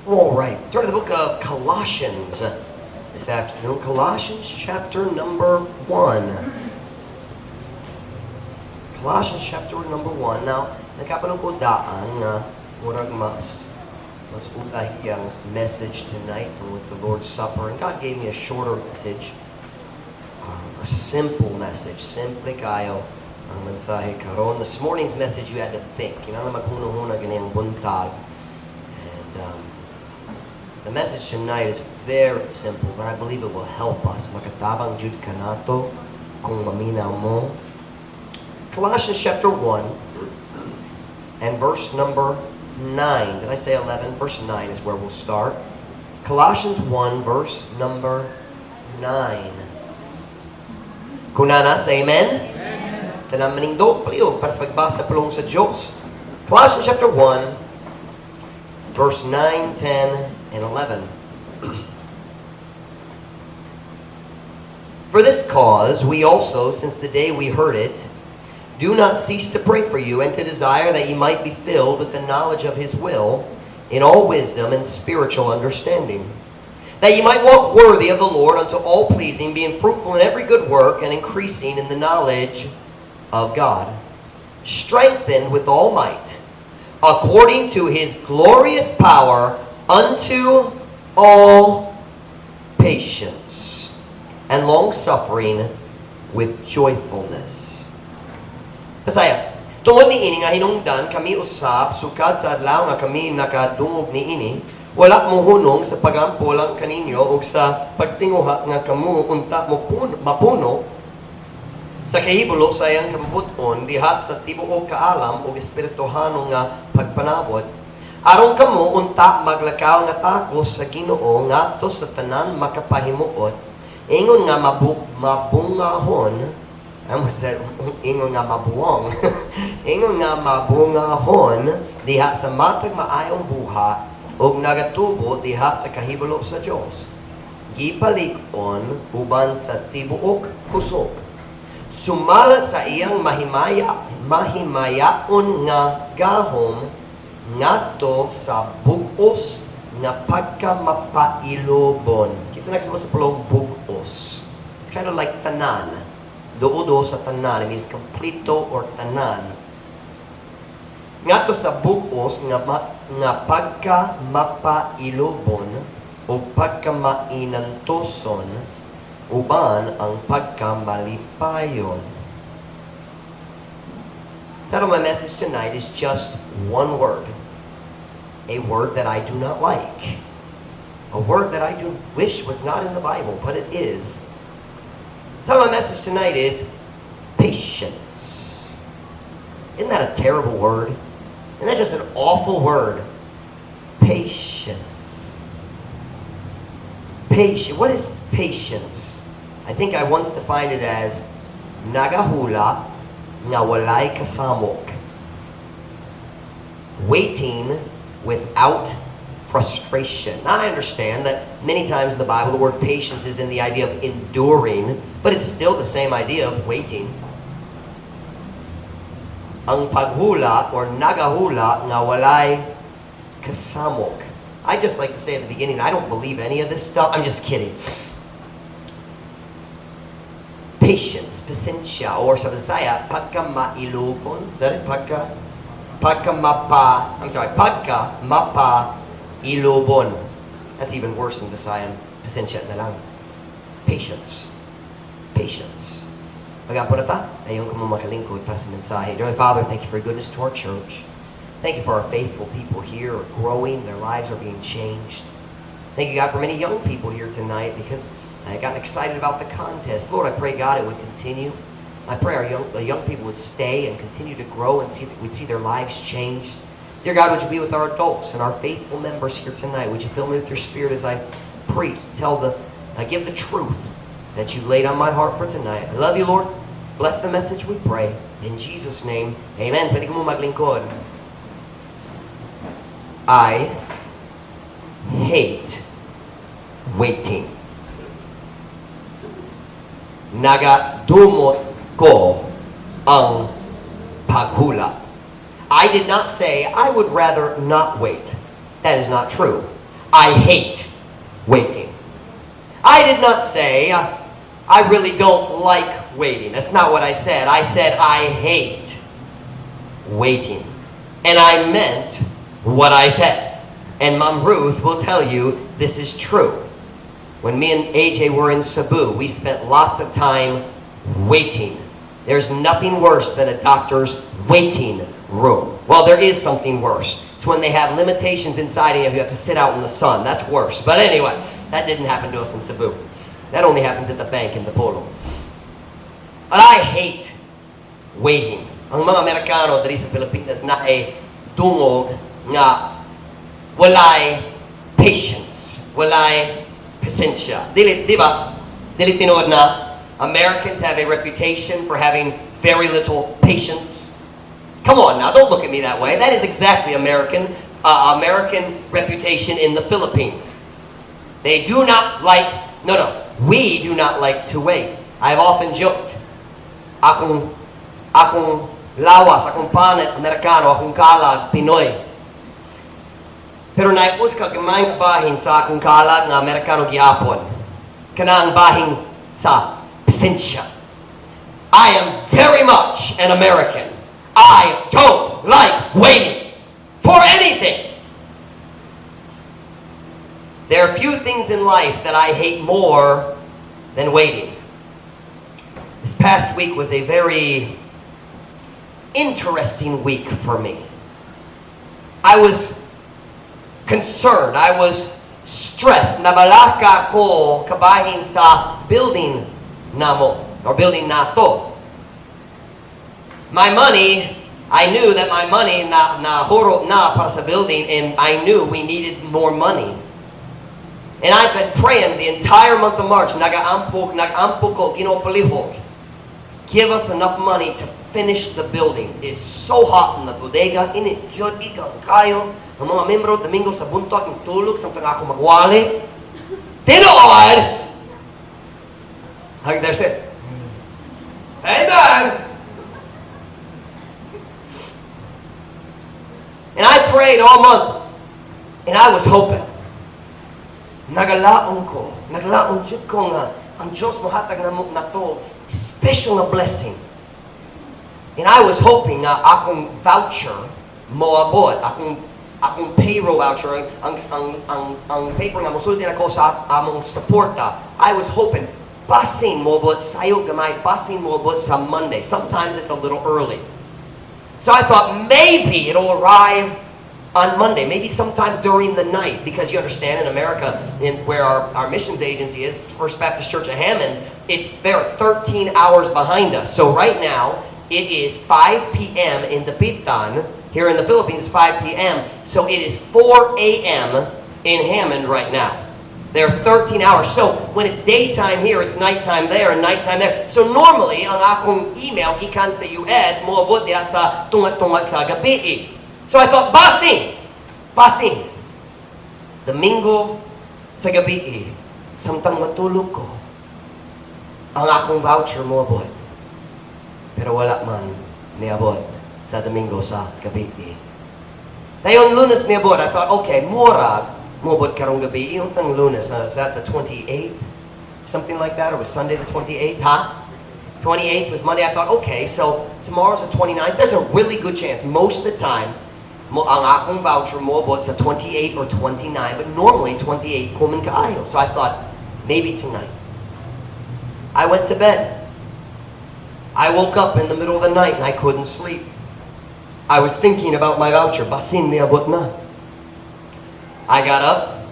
All right, turn to the book of Colossians this afternoon. Colossians chapter number 1. Colossians chapter number 1. Now, nagkapanong ko daan na murag mas utahiyang message tonight when it's the Lord's Supper. And God gave me a shorter message, a simple message. Simple kayo ang mensahe karon. This morning's message you had to think. Kinala maghunong-huna ganyan buntag. And the message tonight is very simple, but I believe it will help us. Makatabang jud kanato kung maminaw mo. Colossians chapter 1 and verse number 9. Did I say 11? Verse 9 is where we'll start. Colossians 1 verse number 9. Kunana, say amen? Amen. Tanamaning do, paliw, para sa pagbasa pulong sa Diyos. Colossians chapter 1 verse 9, 10, and 11. For this cause, we also, since the day we heard it, do not cease to pray for you and to desire that ye might be filled with the knowledge of his will in all wisdom and spiritual understanding, that ye might walk worthy of the Lord unto all pleasing, being fruitful in every good work and increasing in the knowledge of God, strengthened with all might, according to his glorious power, unto all patience and long-suffering with joyfulness. Pasaya, tungod ni ini nga hinungdan, kami usap, sukad sa adlaw nga kami nakadungog ni ini, wala mo hunong sa pagampo lang kaninyo o sa pagtinguha nga kamu unta mo mapuno sa kahibulo sa iyang kabuton diha sa tibuok kaalam o espirituhano nga pagpanabot. Aron kamo unta maglakaw nga takos sa Ginoo ngadto sa tanan makapahimuot, ingon nga mabungahon, ingon nga mabuwang, ingon nga mabungahon diha sa matag maayong buha og nagatubo diha sa kahibulo sa Dios. Gipalig-on uban sa tibuok kusog. Sumala sa iyang mahimayaon nga gahom ngadto sa bugos nga pagkamapailobon. Kita na sa pulong bugos. It's kind of like tanan. Doodo sa tanan. It means completo or tanan. Ngadto sa bugos nga pagkamapailobon o pagkamainantoson uban ang pagkamalipayon. So my message tonight is just one word. A word that I do not like. A word that I do wish was not in the Bible, but it is. So my message tonight is patience. Isn't that a terrible word? Isn't that just an awful word? Patience. Patience. What is patience? I think I once defined it as nagahula nga walay kasamok. Waiting without frustration. Now I understand that many times in the Bible the word patience is in the idea of enduring, but it's still the same idea of waiting. Ang paghula or nagahula nga walay kasamok. I just like to say at the beginning, I don't believe any of this stuff. I'm just kidding. Patience, pasensya, or sa Bisaya, pagkamailubon. Is that it? Pagkamapailubon. That's even worse than Visayan. Pasensya na lang. Patience. Patience. Magapo na ta? Ayun ko mo makalingkod para sa mensahe. Dear Father, thank you for your goodness to our church. Thank you for our faithful people here are growing. Their lives are being changed. Thank you, God, for many young people here tonight because I got excited about the contest. Lord, I pray, God, it would continue. I pray the young people would stay and continue to grow and we'd see their lives changed. Dear God, would you be with our adults and our faithful members here tonight? Would you fill me with your spirit as I preach, give the truth that you laid on my heart for tonight. I love you, Lord. Bless the message, we pray. In Jesus' name, amen. Pwede ko mo maglingkod. I hate waiting. Nagadumot ko ang paghula. I did not say I would rather not wait. That is not true. I hate waiting. I did not say, I really don't like waiting. That's not what I said. I said, I hate waiting. And I meant what I said. And Mom Ruth will tell you this is true. When me and AJ were in Cebu, we spent lots of time waiting. There's nothing worse than a doctor's waiting room. Well, there is something worse. It's when they have limitations inside of you. You have to sit out in the sun. That's worse. But anyway, that didn't happen to us in Cebu. That only happens at the bank in the Polo. But I hate waiting. Ang mga Amerikano diri sa Pilipinas na ay dungog nga walay patience, walay pasensya. Dili, di ba? Dili tinuod na Americans have a reputation for having very little patience. Come on now, don't look at me that way. That is exactly American reputation in the Philippines. They do not like, we do not like to wait. I've often joked, akong lawas, akong panit, Amerikano, akong kalag, Pinoy. Pero naipos ka gamayng bahin sa akong kalag ng Amerikano gihapon. Kana ang bahin sa pasensya. I am very much an American. I don't like waiting for anything. There are few things in life that I hate more than waiting. This past week was a very interesting week for me. I was concerned. I was stressed. Nabalaka ko kabahin sa building namo or building nato. My money, I knew that my money na horo na para sa building, and I knew we needed more money. And I've been praying the entire month of March. Nag-ampo ko, ginopalihog. Give us enough money to finish the building. It's so hot in the bodega. Init yun, ikang kayo. Ang mga membro, Domingo sa buntok, yung tulog, samtang ako magwali. Tinood! Like they said, Amen! And I prayed all month. And I was hoping. Nagalaon jud ko nga ang Diyos mohatag na to special na blessing. And I was hoping nga akong voucher moabot, akong payroll voucher, ang paper nga mosulti na ko sa among suporta. I was hoping basin moabot sayo gamay, basin moabot sa Monday. Sometimes it's a little early. So I thought maybe it'll arrive on Monday, maybe sometime during the night, because you understand in America, where our missions agency is, First Baptist Church of Hammond, they're 13 hours behind us. So right now, it is 5 p.m. in the Pitan. Here in the Philippines, it's 5 p.m. So it is 4 a.m. in Hammond right now. They're 13 hours. So when it's daytime here, it's nighttime there and nighttime there. So normally, ang akong email gikan sa US, moabot diha sa tunga-tunga sa gabi. So I thought, basing. Domingo sa gabi, samtang matulog ko, ang akong voucher moabot. Pero wala man niabot sa Domingo sa gabi. Dayon Lunes niabot. I thought, okay, moabot karong gabi. Yung sang Lunes, is that the 28th? Something like that? Or was Sunday the 28th? 28th was Monday. I thought, okay, so tomorrow's the 29th. There's a really good chance, most of the time, ang akong voucher moabot sa 28 or 29, but normally 28 kumin kaayo. So I thought, maybe tonight. I went to bed. I woke up in the middle of the night and I couldn't sleep. I was thinking about my voucher. Basin niabot na. I got up.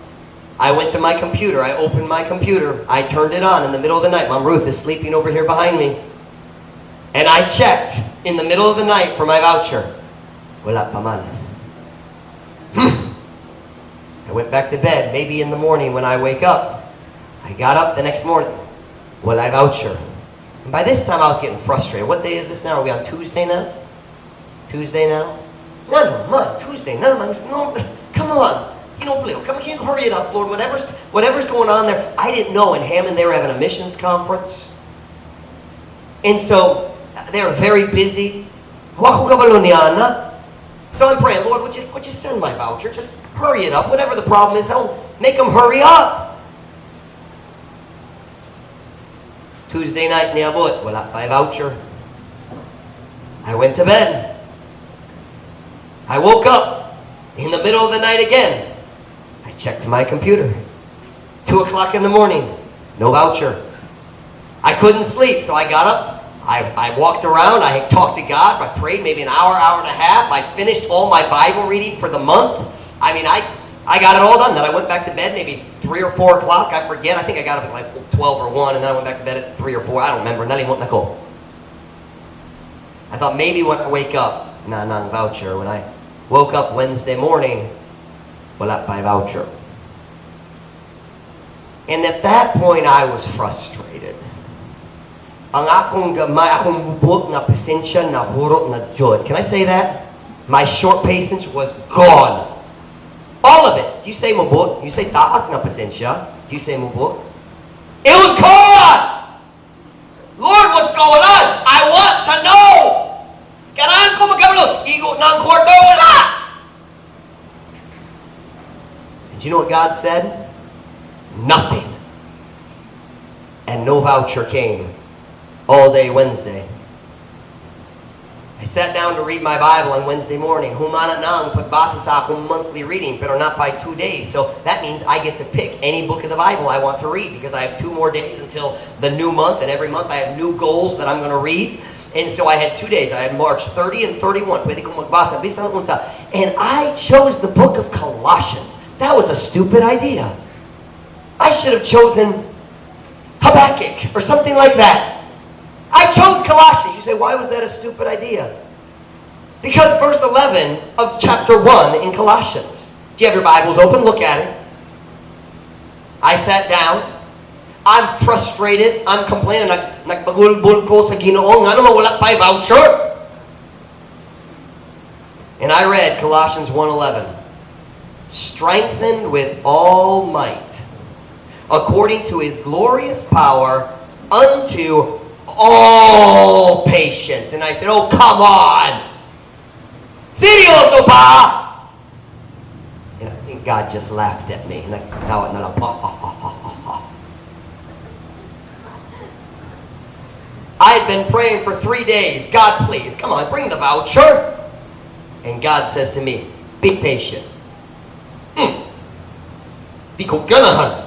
I went to my computer. I opened my computer. I turned it on in the middle of the night. Mom Ruth is sleeping over here behind me. And I checked in the middle of the night for my voucher. Wala pa man. I went back to bed. Maybe in the morning when I wake up. I got up the next morning. Wala voucher. And by this time I was getting frustrated. What day is this now? Are we on Tuesday now? Tuesday now? No, man, Tuesday. No, come on. Come on, hurry it up, Lord. Whatever's going on there. I didn't know in Hammond they were having a missions conference. And so they were very busy. So I'm praying, Lord, would you send my voucher? Just hurry it up. Whatever the problem is, Make them hurry up. Tuesday night, niabot, wala pa voucher. I went to bed. I woke up in the middle of the night again. I checked my computer. 2 o'clock in the morning, no voucher. I couldn't sleep, so I got up. I walked around. I talked to God. I prayed maybe an hour, hour and a half. I finished all my Bible reading for the month. I mean, I got it all done. Then I went back to bed maybe 3 or 4 o'clock. I forget. I think I got up at like 12 or 1, and then I went back to bed at 3 or 4. I don't remember. I thought maybe when I wake up, nang voucher. When I woke up Wednesday morning, wala pa voucher. And at that point, I was frustrated. Ang akong gamay, akong bubot na pasensya na hurot na jud. Can I say that? My short patience was gone. All of it. Do you say mubot? You say taas na pasensya? Do you say mubot? It was gone! Lord, what's going on? I want to know! Kailangan ko magkabalos. Igo ng kwarto, wala! Did you know what God said? Nothing. And no voucher came all day Wednesday. I sat down to read my Bible on Wednesday morning. Humana na ang pagbasa sa akong monthly reading, pero not by 2 days. So that means I get to pick any book of the Bible I want to read, because I have 2 more days until the new month, and every month I have new goals that I'm going to read. And so I had 2 days. I had March 30 and 31. Pwede kong magbasa. And I chose the book of Colossians. That was a stupid idea. I should have chosen Habakkuk or something like that. I chose Colossians. You say, why was that a stupid idea? Because verse 11 of chapter 1 in Colossians. Do you have your Bibles open? Look at it. I sat down. I'm frustrated. I'm complaining. Nagbagulbul ko sa Ginoo. Nga naman wala pa voucher. And I read Colossians 1:11. Strengthened with all might, according to His glorious power, unto all patience. And I said, oh, come on. Seryoso ba? And I think God just laughed at me. Nagtawa na lang. I had been praying for 3 days. God, please, come on, bring the voucher. And God says to me, be patient. Di ko ganahan.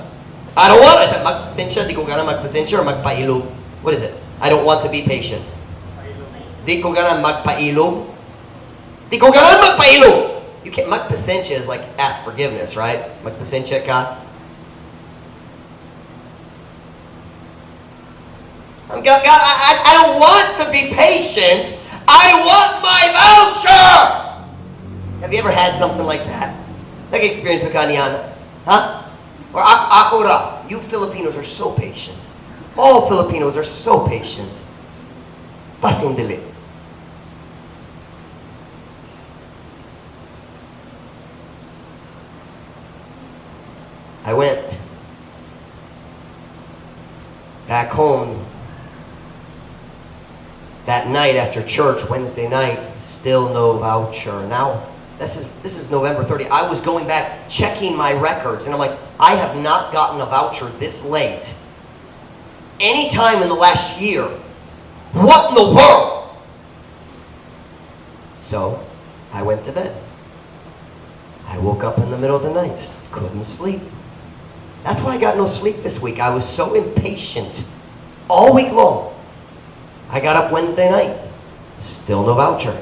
I don't want it. Magpasensya, di ko ganahan magpasensya or magpailog. What is it? I don't want to be patient. Di ko ganahan magpailog. Di ko ganahan magpailog. You can't, magpasensya is like ask forgiveness, right? Magpasensya ka. God, I don't want to be patient. I want my voucher. Have you ever had something like that? Nag-experience mo ka niyan? Huh? Or ako ra. You Filipinos are so patient. All Filipinos are so patient. Pasindali. I went back home that night after church, Wednesday night. Still no voucher. Now, this is November 30. I was going back, checking my records, and I'm like, I have not gotten a voucher this late any time in the last year. What in the world? So, I went to bed. I woke up in the middle of the night. Couldn't sleep. That's why I got no sleep this week. I was so impatient all week long. I got up Wednesday night. Still no voucher.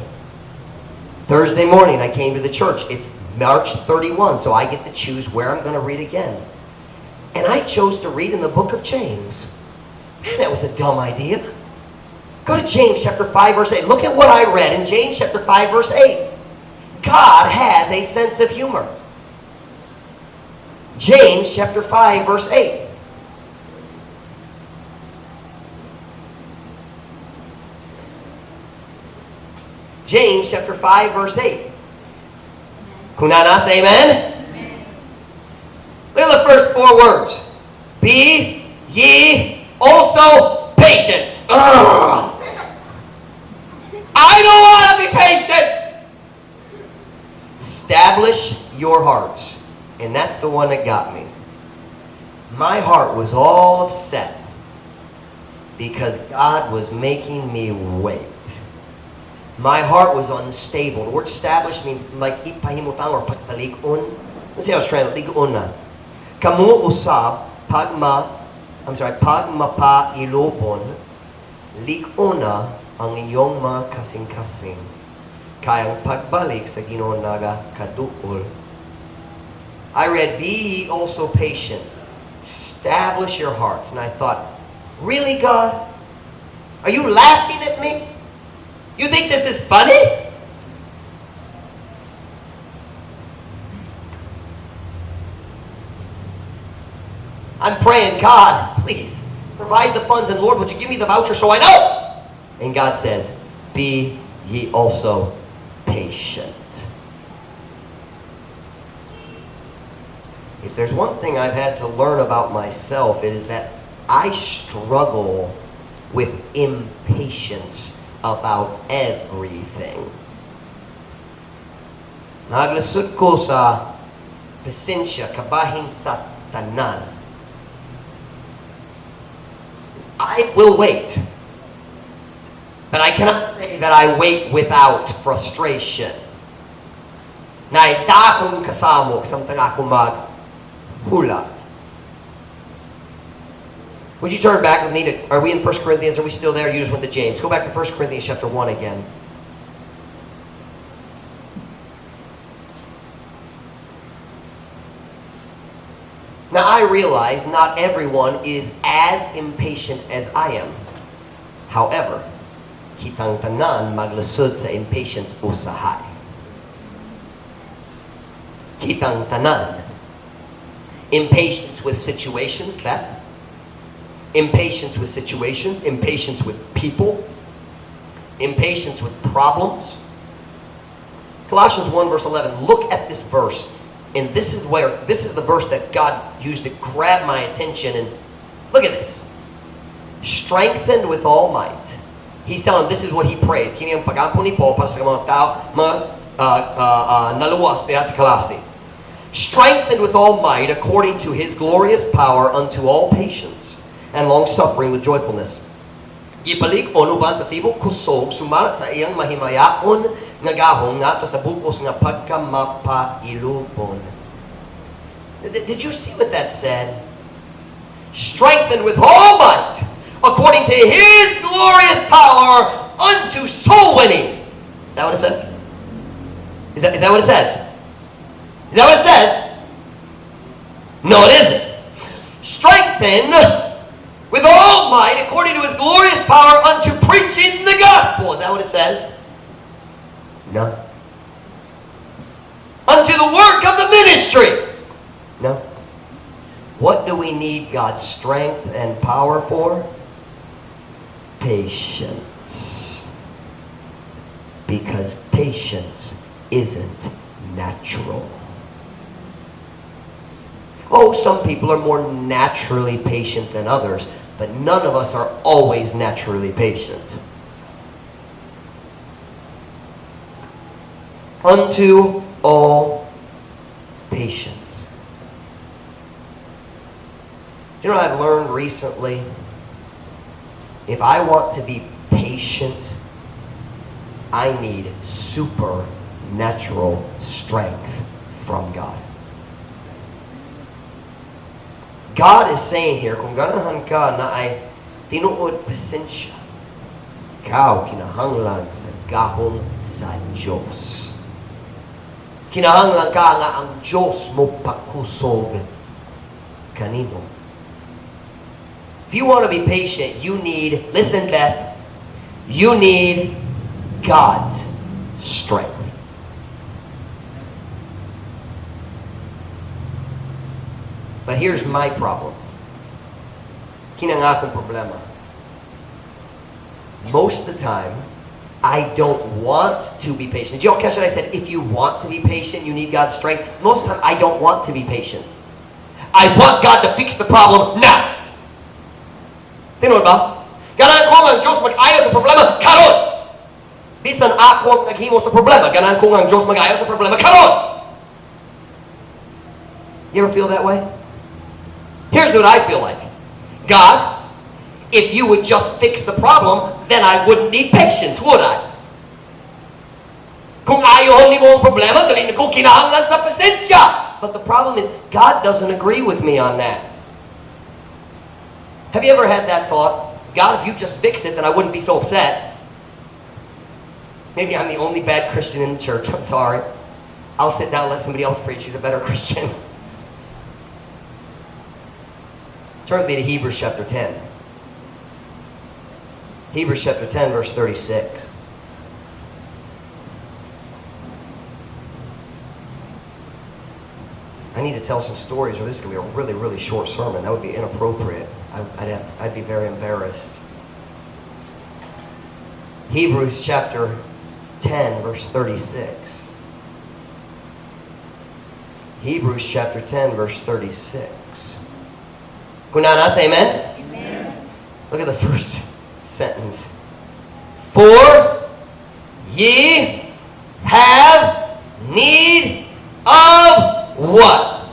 Thursday morning, I came to the church. It's March 31, so I get to choose where I'm going to read again. And I chose to read in the book of James. Man, that was a dumb idea. Go to James chapter 5, verse 8. Look at what I read in James chapter 5, verse 8. God has a sense of humor. James chapter 5, verse 8. James chapter 5, verse 8. Kunana, say amen? Amen. Look at the first 4 words. Be ye also patient. Ugh. I don't want to be patient. Establish your hearts And that's the one that got me. My heart was all upset because God was making me wait. My heart was unstable. The word established means like ipahimutang or pagpalig-on. Let's see how it's translated. Lig-on na. Kamu usab pagmapailobon, lig-on na ang inyong mga kasing-kasing. Kayang pagbalik sa Ginoo naga kaduol. I read, be ye also patient. Establish your hearts. And I thought, really, God? Are you laughing at me? You think this is funny? I'm praying, God, please, provide the funds, and Lord, would you give me the voucher so I know? And God says, be ye also patient. If there's one thing I've had to learn about myself, it is that I struggle with impatience about everything. Naglasud ko sa pasensya, kabahin sa tanan. I will wait. But I cannot say that I wait without frustration. Naita akong kasamo, samtang ako maghula. Would you turn back with me to, are we in 1 Corinthians? Are we still there? You just went to James. Go back to 1 Corinthians chapter 1 again. Now I realize not everyone is as impatient as I am. However, kitang tanan maglasud sa impatience usahay. Kitang tanan. Impatience with situations, that. Impatience with situations, impatience with people, impatience with problems. Colossians 1 verse 11, look at this verse. And this is the verse that God used to grab my attention. And look at this. Strengthened with all might. He's telling, this is what he prays. Kini ang pag-ampun ni Paul para sa mga tao, mga naluwas diha sa Colossae. Strengthened with all might according to his glorious power unto all patience and long-suffering with joyfulness. Ipalig-on uban sa tibok kusog, sumala sa iyang mahimayaon nga gahong nato sa bukos nga pagkamapailubon. Did you see what that said? Strengthened with all might, according to his glorious power, unto soul winning. Is that what it says? Is that what it says? Is that what it says? No, it isn't. Strengthened with all might, according to his glorious power, unto preaching the gospel. Is that what it says? No. Unto the work of the ministry. No. What do we need God's strength and power for? Patience. Because patience isn't natural. Oh, some people are more naturally patient than others, but none of us are always naturally patient. Unto all patience. You know what I've learned recently? If I want to be patient, I need supernatural strength from God. God is saying here, kung ganahan ka na ay tinuod pasensya, ikaw kinahanglan sa gahong sa Diyos. Kinahanglan ka nga ang Diyos mo pakusog kanino. If you want to be patient, you need, listen Beth, you need God's strength. But here's my problem. Kinang akong problema. Most of the time, I don't want to be patient. Did you all catch what I said? If you want to be patient, you need God's strength. Most of the time, I don't want to be patient. I want God to fix the problem now. Tingnan ba? Ganaan ko ang Diyos mag-ayaw sa problema karon. Bisan ako naghimo sa problema, ganaan ko ang Diyos mag-ayaw sa problema karon. You ever feel that way? Here's what I feel like. God, if you would just fix the problem, then I wouldn't need patience, would I? Kung ayaw ni mo ang problema, dali na kung kinahanglan sa pasensya. But the problem is, God doesn't agree with me on that. Have you ever had that thought? God, if you just fix it, then I wouldn't be so upset. Maybe I'm the only bad Christian in the church. I'm sorry. I'll sit down and let somebody else preach who's a better Christian. Turn with me to Hebrews chapter 10. Hebrews chapter 10, verse 36. I need to tell some stories, or this is going to be a really, really short sermon. That would be inappropriate. I'd be very embarrassed. Hebrews chapter 10, verse 36. Hebrews chapter 10, verse 36. Kunana, say amen? Amen. Look at the first sentence. For ye have need of what?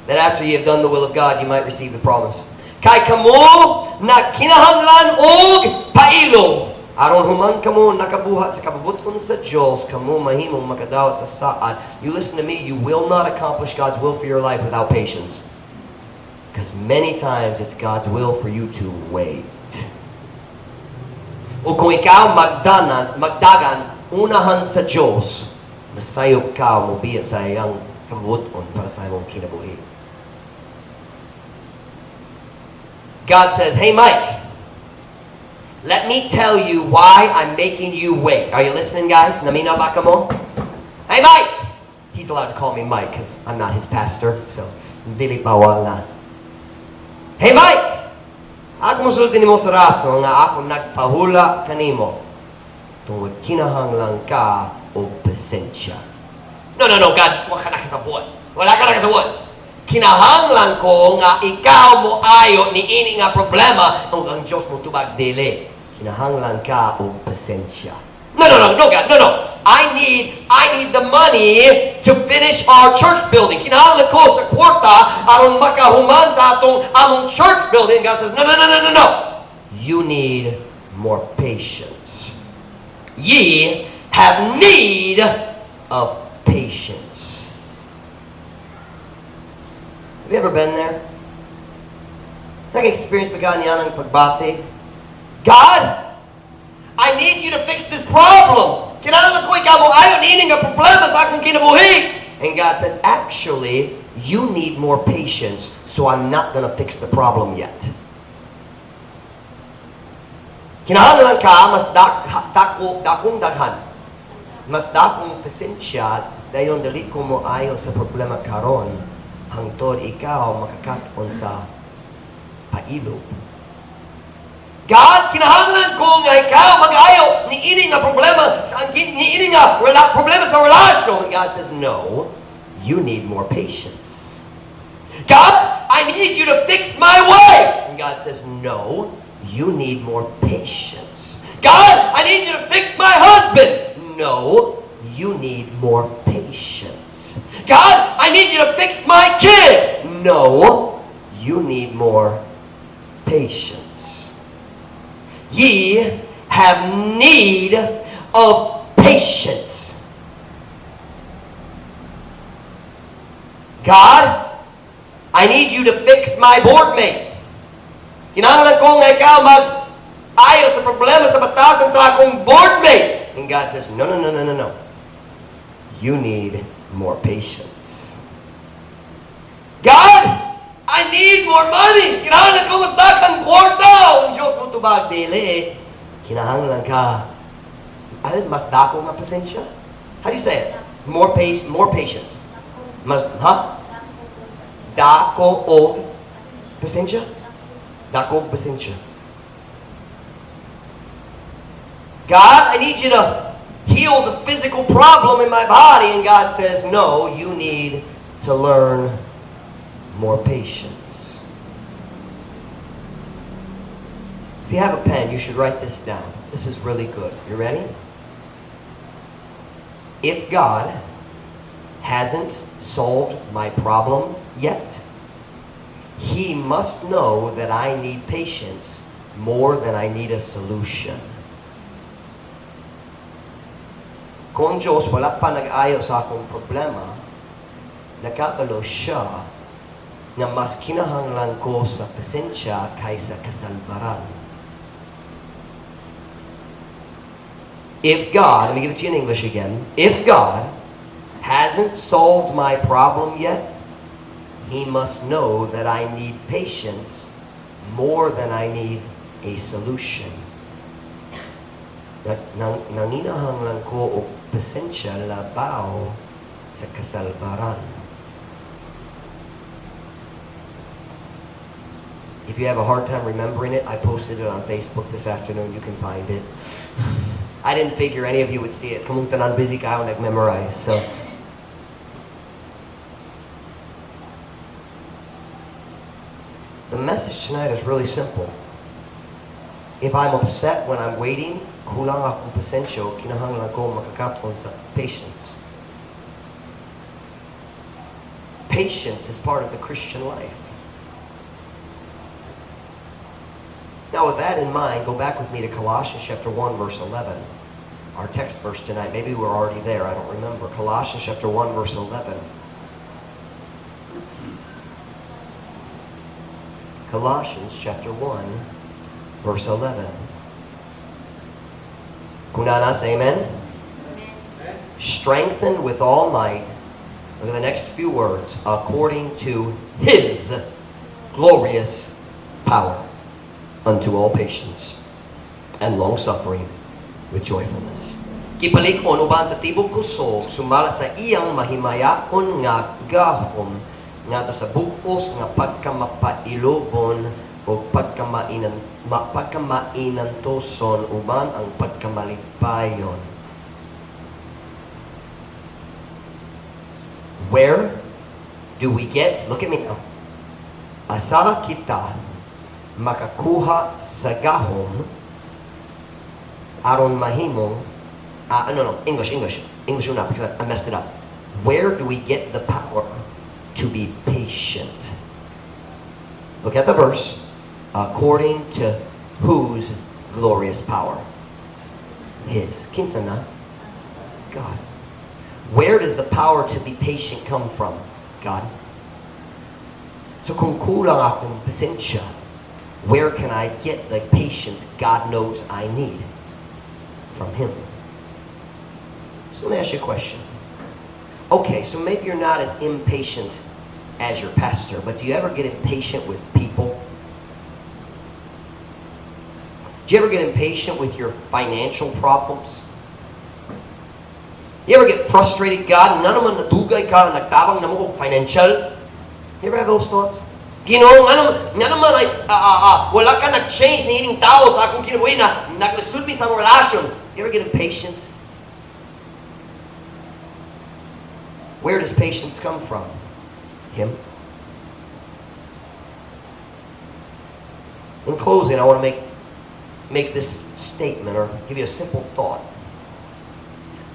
That after ye have done the will of God, you might receive the promise. Kay kamo na kinahanglan og pailo. Aron human kamo nakabuhat sa kabubuton sa Diyos, kamo mahimong makadawat sa saad. You listen to me, you will not accomplish God's will for your life without patience. Because many times it's God's will for you to wait. O kung ikaw magdagan, unahan sa Diyos, nasayop ka mo biya sa iyang kabubuton para sa iyong kinabuhi. God says, hey Mike, let me tell you why I'm making you wait. Are you listening, guys? Namina baka mo? Hey Mike! He's allowed to call me Mike because I'm not his pastor, so dili bawal na. Hey Mike! Ako musulti nimo sa raso nga ako nagpahula kanimo tungod kinahanglan ka o pasensya. No, God, wala ka nakasabot. Wala ka nakasabot. Kinahanglan ko nga ikaw mo ayo ni ini nga problema ug ang Dios mo tubag dili. Kinahanglan ka og pasensya. No, God, no. I need the money to finish our church building. Kinahanglan ko sa kwarta aron makahuman sa atong among church building. God says, no. You need more patience. Ye have need of patience. Have you ever been there? Nag-experience ba ka niya ng pagbati? God, I need you to fix this problem. Kinahanglan ko ikaw mo ayon ini nga problema sa akong kinabuhi. And God says, actually, you need more patience, so I'm not gonna fix the problem yet. Kinahanglan ka mas dakong daghan. Mas dakong pasensya dayon dili ko mo ayo sa problema karon. Hangtod ikaw makakaton sa pailo. God, kinahanglan ko nga ikaw mag-ayo ni ini nga problema ni ini nga problema sa relasyon. God says, no, you need more patience. God, I need you to fix my wife. And God says, no, you need more patience. God, I need you to fix my husband. No, you need more patience. God, I need you to fix my kid. No, you need more patience. Ye have need of patience. God, I need you to fix my board mate. Kinahanglan ko nga ikaw mag-ayo sa problema sa batasan sa akong board mate. And God says, no. You need more patience. God, I need more money. Kinahanglan ko mas dakang kwarta. Ang Diyos mo tubag dili. Kinahanglan ka. Ano mas dako nga pasensya? How do you say it? More patience. Mas dako o pasensya? Dako o pasensya. God, I need you to heal the physical problem in my body. And God says, no, you need to learn more patience. If you have a pen, you should write this down. This is really good. You ready? If God hasn't solved my problem yet. He must know that I need patience more than I need a solution. Kung ang Diyos wala pa nag-ayos sa akong problema, nakabalo siya na mas kinahanglan ko sa pasensya kaysa kasalbaran. If God, let me give it to you in English again. If God hasn't solved my problem yet, He must know that I need patience more than I need a solution. Nanginahanglan ko o pasensya labaw sa kasalbaran. If you have a hard time remembering it, I posted it on Facebook this afternoon. You can find it. I didn't figure any of you would see it. Kamung tanan busy ka ako nag-memorize. So, the message tonight is really simple. If I'm upset when I'm waiting, kulang akong pasensya, kinahanglan ko makakapon sa patience. Patience is part of the Christian life. Now with that in mind, go back with me to Colossians chapter 1, verse 11. Our text verse tonight. Maybe we're already there. I don't remember. Colossians chapter 1, verse 11. Colossians chapter 1, verse 11. Kunana, say amen? Amen. Strengthened with all might. Look at the next few words. According to His glorious power. Unto all patience and long-suffering with joyfulness. Kipalikon uban sa tibok kusog, sumala sa iyang mahimayakon nga gahom, nga sa bukos nga pagkamapailobon o pagkamainantoson uban ang pagkamalipayon. Where do we get, look at me now, asa kita makakuha sa gahom aron mahimong English una because I messed it up. Where do we get the power to be patient? Look at the verse. According to whose glorious power? His. Kinsa na? God. Where does the power to be patient come from? God. So kung kulang akong pasensya, where can I get the patience God knows I need? From Him. So let me ask you a question. Okay, so maybe you're not as impatient as your pastor, but do you ever get impatient with people? Do you ever get impatient with your financial problems? You ever get frustrated, God, nga naman nadugay ka, nagtabang na mo kong financial? You ever have those thoughts? Ginoo, nga naman, wala ka nag-change ni ining tao sa akong kinabuhi na naglasud mi sa relasyon. You ever get impatient? Where does patience come from? Him. In closing, I want to make this statement or give you a simple thought.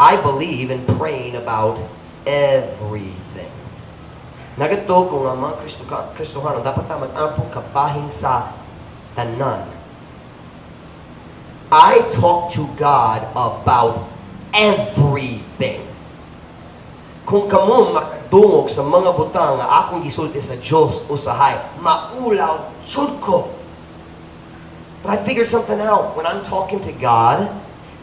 I believe in praying about everything. Nagato kung ang mga Kristohano dapat na mag-ampong kabahin sa tanan. I talk to God about everything. Kung kamo makadungog sa mga butang nga akong gisulti sa Diyos usahay, maulaw sud ko. But I figured something out. When I'm talking to God,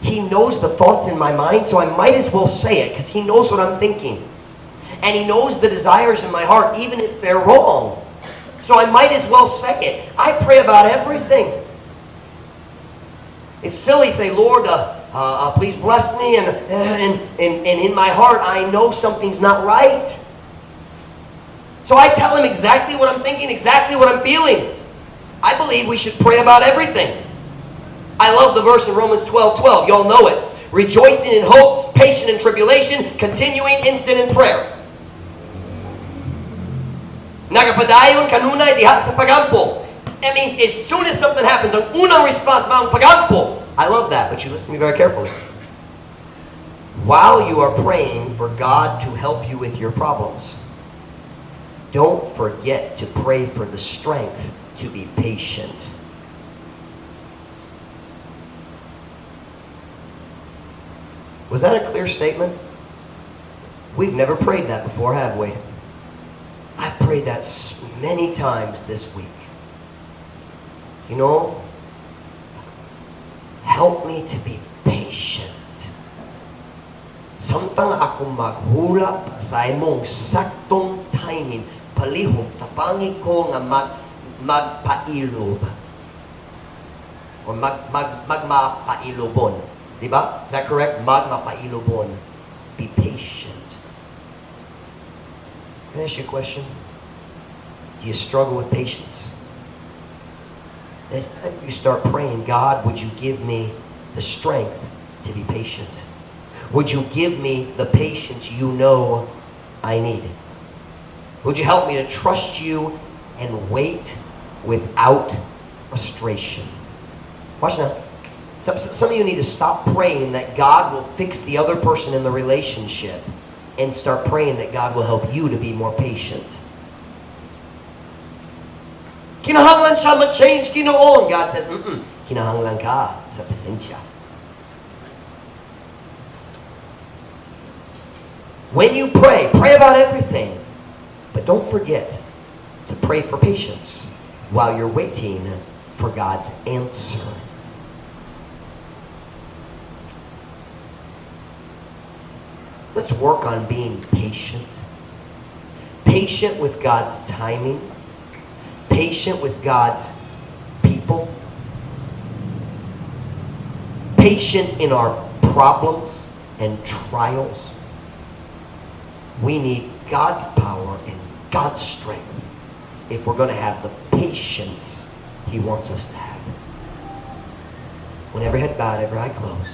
He knows the thoughts in my mind, so I might as well say it because He knows what I'm thinking. And He knows the desires in my heart, even if they're wrong. So I might as well say it. I pray about everything. It's silly to say, Lord, please bless me, and in my heart I know something's not right. So I tell Him exactly what I'm thinking, exactly what I'm feeling. I believe we should pray about everything. I love the verse in Romans 12:12. Y'all know it. Rejoicing in hope, patient in tribulation, continuing instant in prayer. Nagapadayon kanunay diha sa pagampo. That means as soon as something happens, ang unang response maang pagampo. I love that, but you listen to me very carefully. while you are praying for God to help you with your problems, don't forget to pray for the strength to be patient. Was that a clear statement? We've never prayed that before, have we? I've prayed that many times this week. You know, help me to be patient. Samtang ako maghulap sa imong saktong timing, palihog, tapangi ko nga magpailob. Or magmapailobon. Diba? Is that correct? Magmapailobon. Be patient. Can I ask you a question? Do you struggle with patience? Next time you start praying, God, would you give me the strength to be patient? Would you give me the patience you know I need? Would you help me to trust you and wait without frustration? Watch now. Some of you need to stop praying that God will fix the other person in the relationship and start praying that God will help you to be more patient. Kinahanglan siya ma-change Ginoon. God says, kinahanglan ka sa pasensya. When you pray, pray about everything. But don't forget to pray for patience while you're waiting for God's answer. Let's work on being patient. Patient with God's timing. Patient with God's people. Patient in our problems and trials. We need God's power and God's strength if we're going to have the patience He wants us to have. When every head bowed, every eye closed.